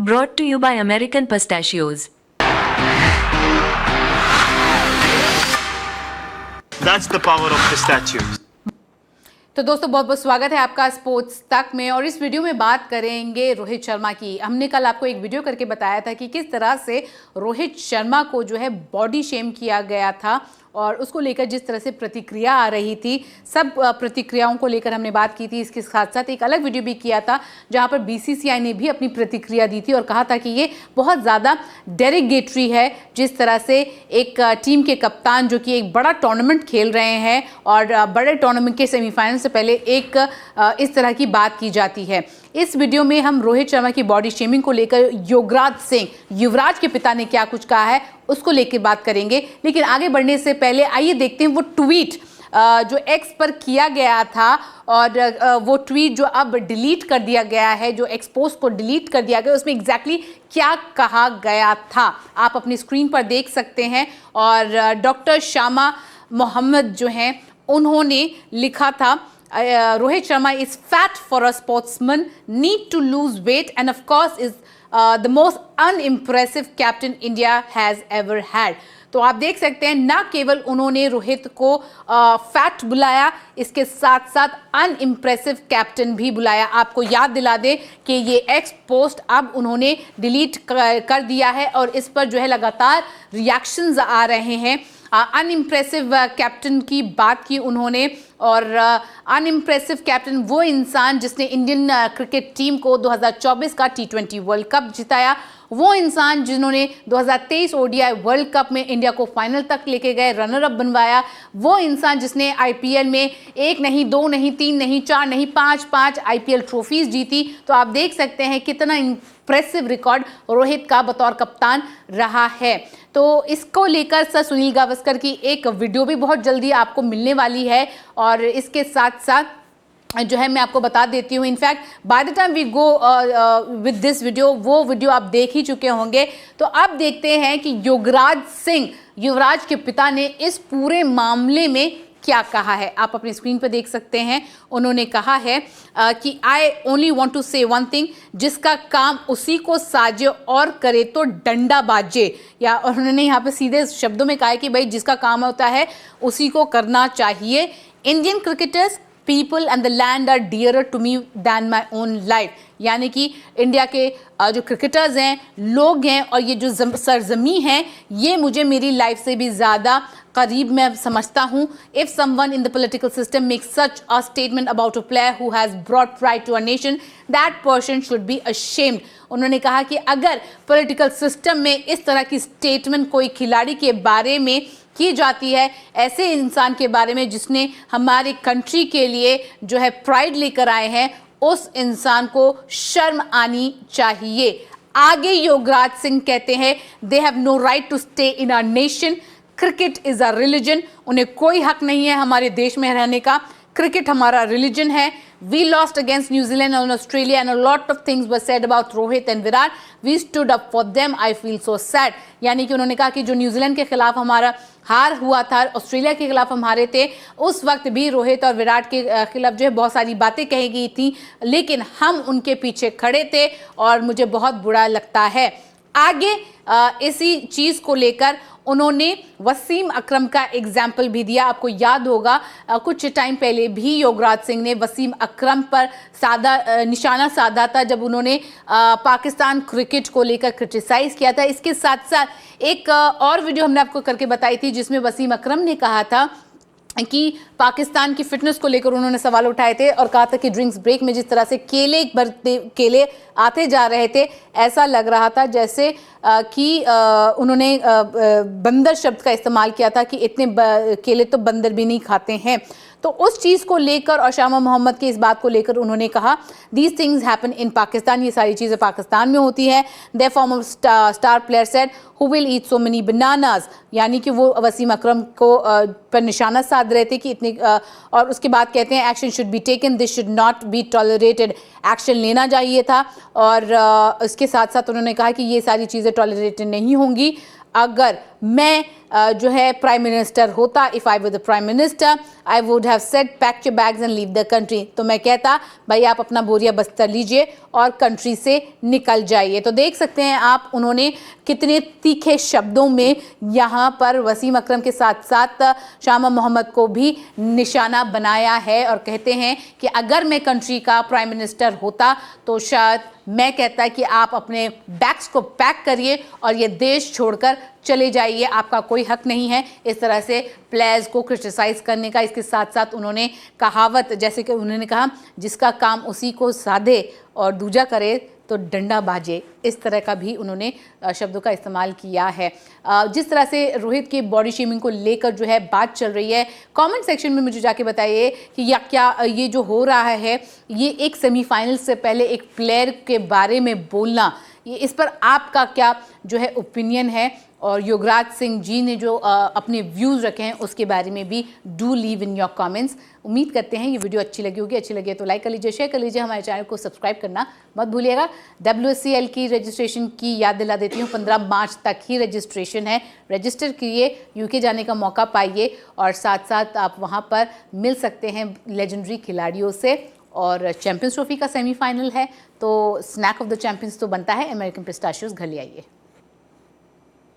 Brought to you by American Pistachios. That's the power of pistachios. तो दोस्तों बहुत बहुत स्वागत है आपका स्पोर्ट्स तक में। और इस वीडियो में बात करेंगे रोहित शर्मा की। हमने कल आपको एक वीडियो करके बताया था कि किस तरह से रोहित शर्मा को जो है बॉडी शेम किया गया था और उसको लेकर जिस तरह से प्रतिक्रिया आ रही थी, सब प्रतिक्रियाओं को लेकर हमने बात की थी। इसके साथ साथ एक अलग वीडियो भी किया था जहां पर बीसीसीआई ने भी अपनी प्रतिक्रिया दी थी और कहा था कि ये बहुत ज़्यादा डेरिगेटरी है जिस तरह से एक टीम के कप्तान जो कि एक बड़ा टूर्नामेंट खेल रहे हैं और बड़े टूर्नामेंट के सेमीफाइनल से पहले एक इस तरह की बात की जाती है। इस वीडियो में हम रोहित शर्मा की बॉडी शेमिंग को लेकर योगराज सिंह, युवराज के पिता ने क्या कुछ कहा है उसको लेकर बात करेंगे। लेकिन आगे बढ़ने से पहले आइए देखते हैं वो ट्वीट जो एक्स पर किया गया था और वो ट्वीट जो अब डिलीट कर दिया गया है, जो एक्स पोस्ट को डिलीट कर दिया गया, उसमें एग्जैक्टली क्या कहा गया था आप अपनी स्क्रीन पर देख सकते हैं। और डॉक्टर शामा मोहम्मद जो हैं उन्होंने लिखा था, Rohit Sharma is fat for a sportsman, need to lose weight and of course is the most unimpressive captain India has ever had. तो आप देख सकते हैं ना केवल उन्होंने रोहित को फैट बुलाया, इसके साथ साथ अनइम्प्रेसिव कैप्टन भी बुलाया। आपको याद दिला दें कि ये एक्स पोस्ट अब उन्होंने डिलीट कर दिया है और इस पर जो है लगातार रिएक्शंस आ रहे हैं। अनइम्प्रेसिव कैप्टन की बात की उन्होंने और अनइम्प्रेसिव कैप्टन वो इंसान जिसने इंडियन क्रिकेट टीम को 2024 का T20 वर्ल्ड कप जिताया, वो इंसान जिन्होंने 2023 ओडीआई वर्ल्ड कप में इंडिया को फाइनल तक लेके गए, रनर अप बनवाया, वो इंसान जिसने आईपीएल में 1 नहीं 2 नहीं 3 नहीं 4 नहीं 5 आईपीएल ट्रॉफीज जीती। तो आप देख सकते हैं कितना इंप्रेसिव रिकॉर्ड रोहित का बतौर कप्तान रहा है। तो इसको लेकर सर सुनील गावस्कर की एक वीडियो भी बहुत जल्दी आपको मिलने वाली है और इसके साथ साथ जो है मैं आपको बता देती हूँ, in fact by the time we go with this video वो वीडियो आप देख ही चुके होंगे। तो अब देखते हैं कि योगराज सिंह, युवराज के पिता ने इस पूरे मामले में क्या कहा है। आप अपनी स्क्रीन पर देख सकते हैं। उन्होंने कहा है कि आई ओनली वॉन्ट टू से वन थिंग, जिसका काम उसी को साजे और करे तो डंडा बाजे। या उन्होंने यहाँ पे सीधे शब्दों में कहा है कि भाई जिसका काम होता है उसी को करना चाहिए। Indian cricketers, people and the land are dearer to me than my own life. यानी कि इंडिया के जो क्रिकेटर्स हैं, लोग हैं और ये जो सरजमी है, ये मुझे मेरी लाइफ से भी ज़्यादा करीब मैं समझता हूँ। If someone in the political system make such a statement about a player who has brought pride to a nation, that person should be ashamed. उन्होंने कहा कि अगर पॉलिटिकल सिस्टम में इस तरह की स्टेटमेंट कोई खिलाड़ी के बारे में की जाती है, ऐसे इंसान के बारे में जिसने हमारी कंट्री के लिए जो है प्राइड लेकर आए हैं, उस इंसान को शर्म आनी चाहिए। आगे योगराज सिंह कहते हैं, they have no right to stay in our nation, cricket is a religion. उन्हें कोई हक नहीं है हमारे देश में रहने का, क्रिकेट हमारा रिलीजन है। We lost against New Zealand and Australia and a lot of things were said about Rohit and Virat. We stood up for them. I feel so sad. यानी कि उन्होंने कहा कि जो न्यूजीलैंड के खिलाफ हमारा हार हुआ था, ऑस्ट्रेलिया के खिलाफ हम हारे थे, उस वक्त भी रोहित और विराट के खिलाफ जो है बहुत सारी बातें कही गई थी, लेकिन हम उनके पीछे खड़े थे और मुझे बहुत बुरा लगता है। आगे इसी चीज़ को लेकर उन्होंने वसीम अकरम का एग्जाम्पल भी दिया। आपको याद होगा कुछ टाइम पहले भी योगराज सिंह ने वसीम अकरम पर निशाना साधा था जब उन्होंने पाकिस्तान क्रिकेट को लेकर क्रिटिसाइज़ किया था। इसके साथ साथ एक और वीडियो हमने आपको करके बताई थी जिसमें वसीम अकरम ने कहा था कि पाकिस्तान की फिटनेस को लेकर उन्होंने सवाल उठाए थे और कहा था कि ड्रिंक्स ब्रेक में जिस तरह से केले आते जा रहे थे, ऐसा लग रहा था जैसे कि उन्होंने बंदर शब्द का इस्तेमाल किया था कि इतने केले तो बंदर भी नहीं खाते हैं। तो उस चीज़ को लेकर और शामा मोहम्मद की इस बात को लेकर उन्होंने कहा, these things happen in Pakistan, ये सारी चीज़ें पाकिस्तान में होती है। The former star player said who will eat so many bananas, यानी कि वो वसीम अकरम को पर निशाना साध रहे थे कि इतने और उसके बाद कहते हैं action should be taken, this should not be tolerated, action लेना चाहिए था। और इसके साथ साथ उन्होंने कहा कि ये सारी चीज़ें टॉलरेटेड नहीं होंगी अगर मैं जो है प्राइम मिनिस्टर होता, if I were the prime minister I would have said pack your bags and leave the country. तो मैं कहता भाई आप अपना बोरिया बस्तर लीजिए और कंट्री से निकल जाइए। तो देख सकते हैं आप उन्होंने कितने तीखे शब्दों में यहाँ पर वसीम अकरम के साथ साथ शामा मोहम्मद को भी निशाना बनाया है और कहते हैं कि अगर मैं कंट्री का प्राइम मिनिस्टर होता तो शायद मैं कहता कि आप अपने बैग्स को पैक करिए और ये देश छोड़कर चले जाइए, आपका कोई हक नहीं है इस तरह से प्लेयर्स को क्रिटिसाइज करने का। इसके साथ साथ उन्होंने कहावत, जैसे कि उन्होंने कहा जिसका काम उसी को साधे और दूजा करे तो डंडा बाजे, इस तरह का भी उन्होंने शब्दों का इस्तेमाल किया है। जिस तरह से रोहित की बॉडी शेमिंग को लेकर जो है बात चल रही है, कमेंट सेक्शन में मुझे जाके बताइए कि या क्या ये जो हो रहा है ये एक सेमीफाइनल से पहले एक प्लेयर के बारे में बोलना, ये इस पर आपका क्या जो है ओपिनियन है। और युवराज सिंह जी ने जो अपने व्यूज़ रखे हैं उसके बारे में भी do leave in your comments. उम्मीद करते हैं ये वीडियो अच्छी लगी होगी, अच्छी लगे तो लाइक कर लीजिए, शेयर कर लीजिए, हमारे चैनल को सब्सक्राइब करना मत भूलिएगा। WSCL की रजिस्ट्रेशन की याद दिला देती हूँ, 15 मार्च तक ही रजिस्ट्रेशन है, रजिस्टर कीजिए, UK जाने का मौका पाइए और साथ साथ आप वहाँ पर मिल सकते हैं लेजेंडरी खिलाड़ियों से। और चैंपियंस ट्रॉफी का सेमीफाइनल है तो स्नैक ऑफ द चैंपियंस तो बनता है, अमेरिकन पिस्ताशियोज घर ले आइए।